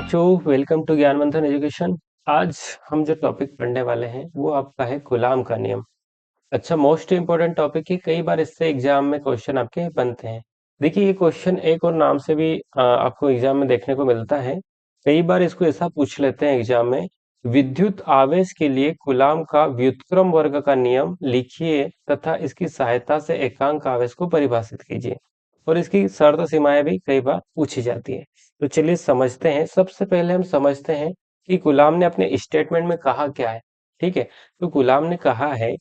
बच्चों, welcome to ज्ञान मंथन एजुकेशन। आज हम जो टॉपिक पढ़ने वाले हैं वो आपका है गुलाम का नियम। अच्छा, मोस्ट इम्पोर्टेंट टॉपिक है। कई बार इससे एग्जाम में क्वेश्चन आपके बनते हैं। देखिए, ये क्वेश्चन एक और नाम से भी आपको एग्जाम में देखने को मिलता है। कई बार इसको ऐसा पूछ लेते हैं एग्जाम में, विद्युत आवेश के लिए गुलाम का व्युत्क्रम वर्ग का नियम लिखिए तथा इसकी सहायता से एकांक आवेश को परिभाषित कीजिए। और इसकी शर्त सीमाएं भी कई बार पूछी जाती है। तो चलिए समझते हैं। सबसे पहले हम समझते हैं कि गुलाम ने अपने स्टेटमेंट में कहा क्या है। ठीक है, तो गुलाम ने कहा है,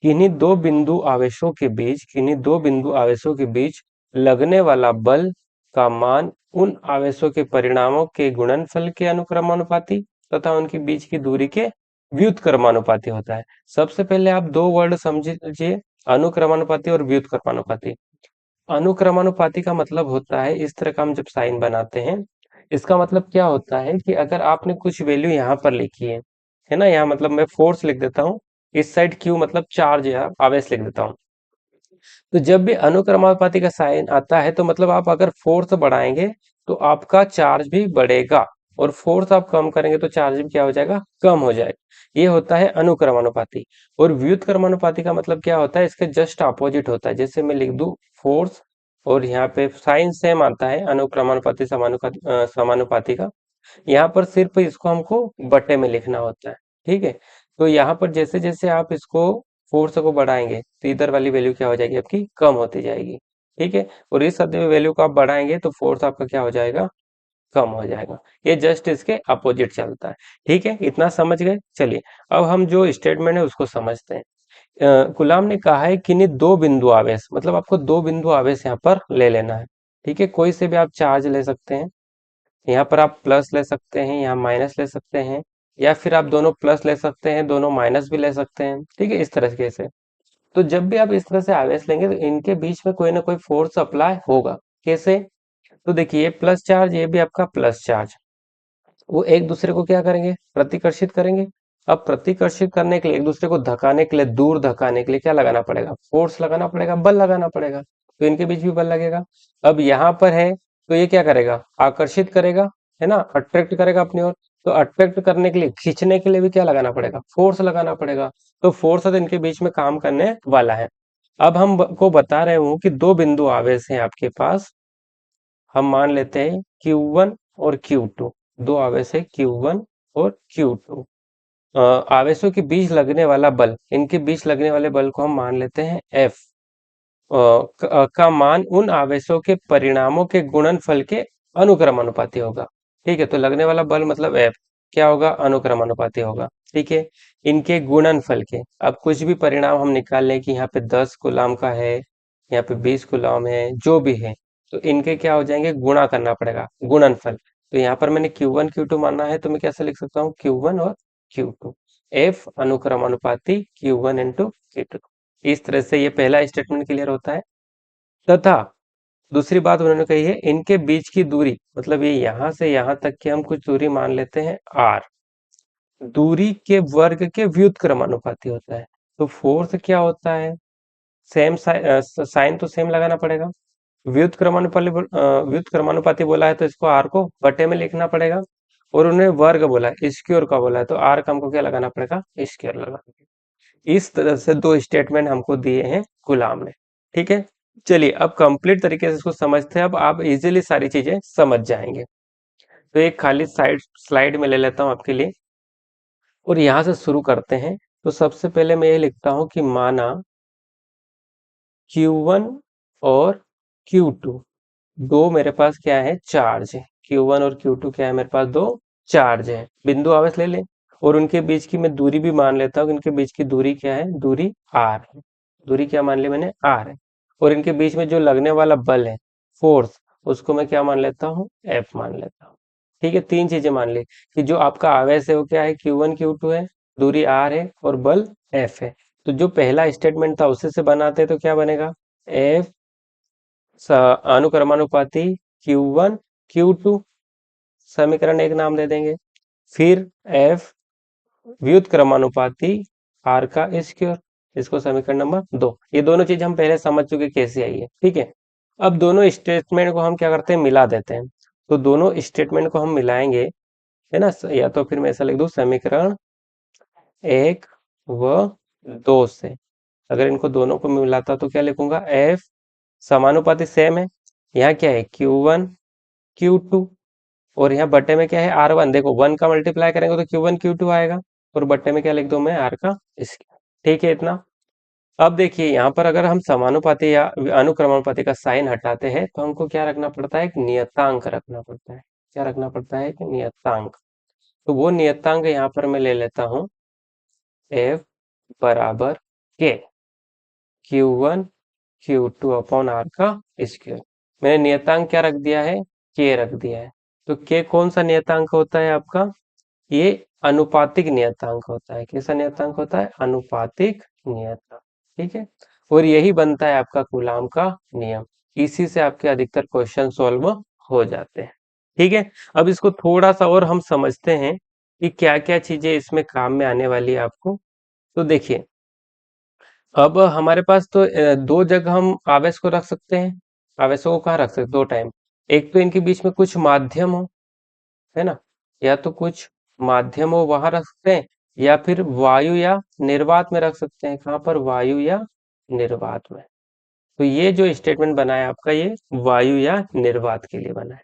किन्हीं दो बिंदु आवेशों के बीच लगने वाला बल का मान उन आवेशों के परिणामों के गुणनफल के अनुक्रमानुपाती तथा उनके बीच की दूरी के व्युत्क्रमानुपाती होता है। सबसे पहले आप दो वर्ड समझिए, अनुक्रमानुपाती और व्युत्क्रमानुपाती। अनुक्रमानुपाती का मतलब होता है, इस तरह का हम जब साइन बनाते हैं, इसका मतलब क्या होता है कि अगर आपने कुछ वैल्यू यहाँ पर लिखी है ना, यहाँ मतलब मैं फोर्स लिख देता हूँ, इस साइड क्यू मतलब चार्ज या आवेश लिख देता हूँ। तो जब भी अनुक्रमानुपाती का साइन आता है तो मतलब आप अगर फोर्स बढ़ाएंगे तो आपका चार्ज भी बढ़ेगा, और फोर्स आप कम करेंगे तो चार्ज भी क्या हो जाएगा, कम हो जाएगा। ये होता है अनुक्रमानुपाती। और व्युत्क्रमानुपाती का मतलब क्या होता है, इसके जस्ट अपोजिट होता है। जैसे मैं लिख दूं फोर्स, और यहाँ पे साइन सेम आता है अनुक्रमानुपाती समानुपाती का। यहाँ पर सिर्फ इसको हमको बटे में लिखना होता है। ठीक है, तो यहाँ पर जैसे जैसे आप इसको फोर्स को बढ़ाएंगे तो इधर वाली वैल्यू क्या हो जाएगी, आपकी कम होती जाएगी। ठीक है, और इस वैल्यू को आप बढ़ाएंगे तो फोर्स आपका क्या हो जाएगा, कम हो जाएगा। ये जस्ट इसके अपोजिट चलता है। ठीक है, इतना समझ गए। चलिए, अब हम जो स्टेटमेंट है उसको समझते हैं। गुलाम ने कहा है कि नहीं, दो बिंदु आवेश, मतलब आपको दो बिंदु आवेश यहाँ पर ले लेना है। ठीक है, कोई से भी आप चार्ज ले सकते हैं। यहाँ पर आप प्लस ले सकते हैं, यहाँ माइनस ले सकते हैं, या फिर आप दोनों प्लस ले सकते हैं, दोनों माइनस भी ले सकते हैं। ठीक है, इस तरह से। तो जब भी आप इस तरह से आवेश लेंगे तो इनके बीच में कोई ना कोई फोर्स अप्लाई होगा। कैसे? तो देखिए, ये प्लस चार्ज, ये भी आपका प्लस चार्ज, वो एक दूसरे को क्या करेंगे, प्रतिकर्षित करेंगे। अब प्रतिकर्षित करने के लिए, एक दूसरे को धकाने के लिए, दूर धकाने के लिए क्या लगाना पड़ेगा, फोर्स लगाना पड़ेगा, बल लगाना पड़ेगा। तो इनके बीच भी बल लगेगा। अब यहाँ पर है तो ये क्या करेगा, आकर्षित करेगा, है ना, अट्रैक्ट करेगा अपनी ओर। तो अट्रैक्ट करने के लिए, खींचने के लिए भी क्या लगाना पड़ेगा, फोर्स लगाना पड़ेगा। तो फोर्स तो इनके बीच में काम करने वाला है। अब हम को बता रहे हूं कि दो बिंदु आवेश हैं आपके पास। हम मान लेते हैं Q1 और Q2, दो आवेश है Q1 और Q2। आवेशों के बीच लगने वाला बल, इनके बीच लगने वाले बल को हम मान लेते हैं F। का मान उन आवेशों के परिणामों के गुणनफल के अनुक्रमानुपाती होगा। ठीक है, तो लगने वाला बल मतलब F क्या होगा, अनुक्रमानुपाती होगा। ठीक है, इनके गुणनफल के, अब कुछ भी परिणाम हम निकाल लें कि यहाँ पे 10 कूलाम का है, यहाँ पे 20 कूलाम है, जो भी है, तो इनके क्या हो जाएंगे, गुणा करना पड़ेगा, गुणनफल। तो यहाँ पर मैंने Q1 Q2 मानना है, तो मैं कैसे लिख सकता हूँ, Q1 और Q2, F अनुक्रमानुपाती Q1 into Q2। इस तरह से ये पहला स्टेटमेंट क्लियर होता है। तथा दूसरी बात उन्होंने कही है, इनके बीच की दूरी, मतलब ये यहां से यहां तक की हम कुछ दूरी मान लेते हैं R, दूरी के वर्ग के व्युत्क्रमानुपाती होता है। तो फोर्स क्या होता है, सेम साइन तो सेम लगाना पड़ेगा। व्युत्क्रमानुपाती बोला है तो इसको R को बटे में लिखना पड़ेगा। और उन्हें वर्ग बोला है, स्क्वायर का बोला है, तो R का हमको क्या लगाना पड़ेगा, स्क्वायर लगाना। इस तरह से दो स्टेटमेंट हमको दिए हैं गुलाम ने। ठीक है, चलिए अब कंप्लीट तरीके से इसको समझते हैं। अब आप इजीली सारी चीजें समझ जाएंगे। तो एक खाली स्लाइड में ले लेता हूं आपके लिए, और यहां से शुरू करते हैं। तो सबसे पहले मैं ये लिखता हूं कि माना Q1 और Q2 दो मेरे पास क्या है, चार्ज है। Q1 और Q2 क्या है, मेरे पास दो चार्ज है, बिंदु आवेश ले लें। और उनके बीच की मैं दूरी भी मान लेता हूँ, इनके बीच की दूरी क्या है, दूरी R है। दूरी क्या मान ली मैंने, R है। और इनके बीच में जो लगने वाला बल है, फोर्स, उसको मैं क्या मान लेता हूँ, F मान लेता हूँ। ठीक है, तीन चीजें मान ली कि जो आपका आवेश है वो क्या है, Q1 Q2 है, दूरी R है, और बल F है। तो जो पहला स्टेटमेंट था उसी से बनाते तो क्या बनेगा, F अनुक्रमानुपाती Q1 Q2, समीकरण एक नाम दे देंगे। फिर F व्युत्क्रमानुपाती R का स्क्वायर, इसको समीकरण नंबर 2। ये दोनों चीज हम पहले समझ चुके कैसे आई है। ठीक है, अब दोनों स्टेटमेंट को हम क्या करते हैं, मिला देते हैं। तो दोनों स्टेटमेंट को हम मिलाएंगे है ना। या तो फिर मैं ऐसा लिख दूं, समीकरण 1 व 2 से अगर इनको दोनों को मिलाता तो क्या लिखूंगा, F समानुपाती सेम है, यहाँ क्या है Q1 Q2, और यहाँ बट्टे में क्या है R1। देखो 1 का मल्टीप्लाई करेंगे तो Q1 Q2 आएगा, और बट्टे में क्या लिख दो मैं, R का स्क्वायर। ठीक है इतना। अब देखिए यहाँ पर अगर हम समानुपाती या अनुक्रमानुपाती का साइन हटाते हैं तो हमको क्या रखना पड़ता है, एक नियतांक रखना पड़ता है। क्या रखना पड़ता है, एक नियतांक। तो वो नियतांक यहाँ पर मैं ले लेता हूँ, F बराबर K, Q1 Q2 upon R का स्क्वायर। मैंने नियतांक क्या रख दिया है, K रख दिया है। तो K कौन सा नियतांक होता है आपका, ये अनुपातिक नियतांक होता है। कैसा नियतांक होता है, अनुपातिक नियतांक। ठीक है, और यही बनता है आपका कूलाम का नियम। इसी से आपके अधिकतर क्वेश्चन सॉल्व हो जाते हैं। ठीक है, अब इसको थोड़ा सा और हम समझते हैं कि क्या क्या चीजें इसमें काम में आने वाली है आपको। तो देखिए, अब हमारे पास तो दो जगह हम आवेश को रख सकते हैं। आवेशों को कहाँ रख सकते हैं, दो टाइम। एक तो इनके बीच में कुछ माध्यम हो, है ना, या तो कुछ माध्यम हो वहां रख सकते हैं, या फिर वायु या निर्वात में रख सकते हैं। कहाँ पर, वायु या निर्वात में। तो ये जो स्टेटमेंट बना है आपका, ये वायु या निर्वात के लिए बना है,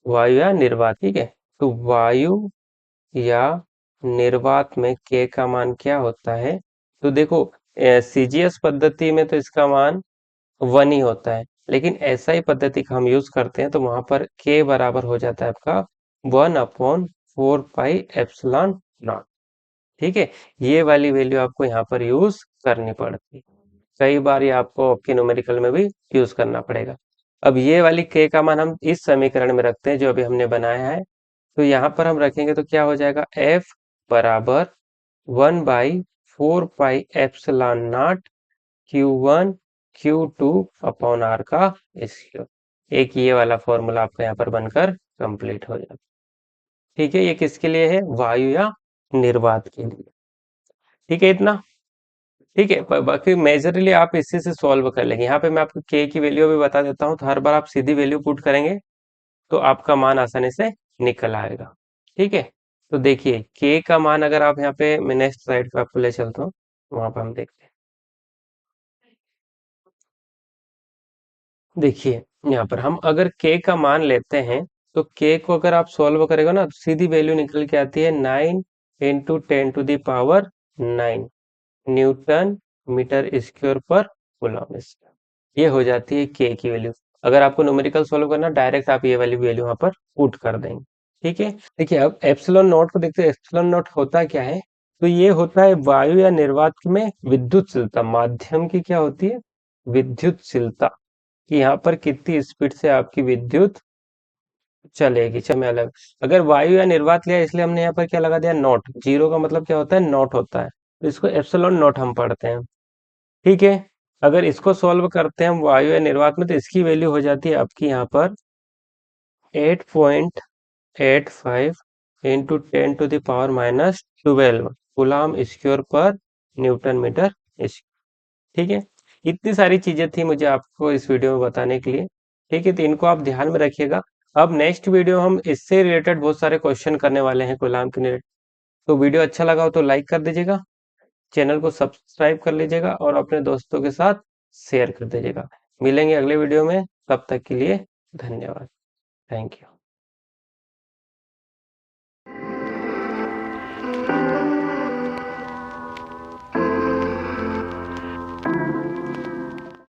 वायु या निर्वात। ठीक है, तो वायु या निर्वात में के का मान क्या होता है, तो देखो सीजीएस पद्धति में तो इसका मान 1 ही होता है, लेकिन एसआई पद्धति का हम यूज करते हैं तो वहां पर के बराबर हो जाता है आपका 1/4 पाई एप्सिलॉन नॉट। ठीक है, ये वाली वैल्यू आपको यहाँ पर यूज करनी पड़ती है। कई बार ये आपको आपके न्यूमेरिकल में भी यूज करना पड़ेगा। अब ये वाली के का मान हम इस समीकरण में रखते हैं जो अभी हमने बनाया है। तो यहाँ पर हम रखेंगे तो क्या हो जाएगा, F बराबर 1/4 pi epsilon not Q1 Q2 upon R का स्क्वायर। एक ये वाला फॉर्मूला आपका यहाँ पर बनकर कंप्लीट हो जाता है। ठीक है, ये किसके लिए है, वायु या निर्वात के लिए। ठीक है इतना। ठीक है, बाकी मेजरली आप इसी से सॉल्व कर लेंगे। यहाँ पे मैं आपको के की वैल्यू भी बता देता हूँ, तो हर बार आप सीधी वैल्यू पुट करेंगे तो आपका मान आसानी से निकल आएगा। ठीक है, तो देखिए के का मान अगर आप यहाँ पे, मैं नेक्स्ट स्लाइड पे आपको ले चलता हूँ, वहां पर हम देखते हैं। देखिए यहाँ पर हम अगर के का मान लेते हैं तो के को अगर आप सॉल्व करेगा ना, तो सीधी वैल्यू निकल के आती है 9 × 10⁹ न्यूटन मीटर स्क्वायर पर कूलम। ये हो जाती है के की वैल्यू। अगर आपको न्यूमेरिकल सॉल्व करना, डायरेक्ट आप ये वाली वैल्यू यहाँ पर पुट कर देंगे। ठीक है, देखिए अब एप्सिलॉन नॉट को देखते हैं। एप्सिलॉन नॉट होता क्या है, तो ये होता है वायु या निर्वात में विद्युतशीलता। माध्यम की क्या होती है, विद्युतशीलता, कि यहाँ पर कितनी स्पीड से आपकी विद्युत चलेगी। चलो अलग, अगर वायु या निर्वात लिया इसलिए हमने यहाँ पर क्या लगा दिया, नॉट। जीरो का मतलब क्या होता है, नॉट होता है, तो इसको एप्सिलॉन नॉट हम पढ़ते हैं। ठीक है, अगर इसको सॉल्व करते हैं हम वायु या निर्वात में, तो इसकी वैल्यू हो जाती है आपकी यहाँ पर 8.85 × 10⁻⁻12 कूलम स्क्वायर पर न्यूटन मीटर स्क्वायर। ठीक है, इतनी सारी चीजें थी मुझे आपको इस वीडियो में बताने के लिए। ठीक है, तो इनको आप ध्यान में रखिएगा। अब नेक्स्ट वीडियो हम इससे रिलेटेड बहुत सारे क्वेश्चन करने वाले हैं कूलम के रिलेटेड। तो वीडियो अच्छा लगा हो तो लाइक कर दीजिएगा, चैनल को सब्सक्राइब कर लीजिएगा, और अपने दोस्तों के साथ शेयर कर दीजिएगा। मिलेंगे अगले वीडियो में, तब तक के लिए धन्यवाद। Thank you.